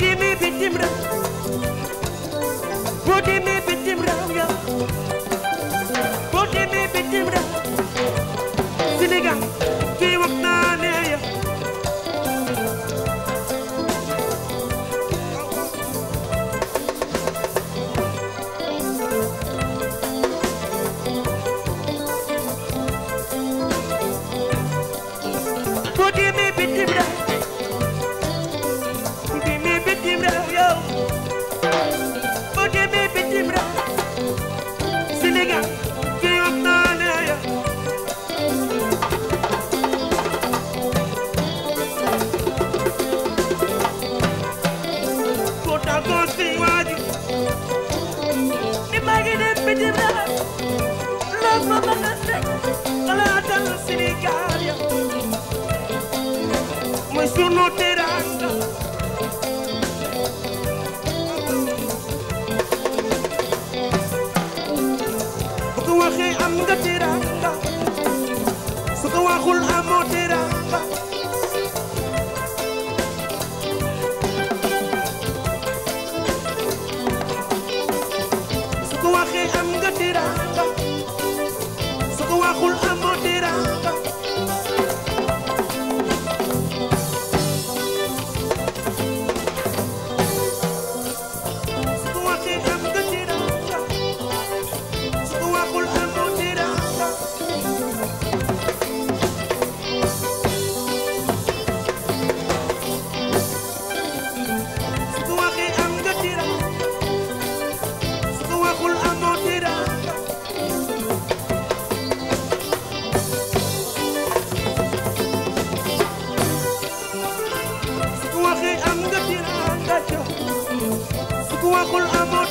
demee bitim réew boo demee bitim réew yow boo demee bitim réew Sénégal kii wax naa ne yow boo demee bitim réew boo demee bitim réew yow boo demee bitim réew Sénégal kii wax naa ne yow boo tàggoo si waaju ni maa ngi dem bitim réew loo fa mën a fekk xalaatal Sénégal yow mooy sunu teranga bu ko waxee am nga teranga su ko waxul amoo teranga su ko waxee am nga teranga su ko waxul amoo teranga waxul amoo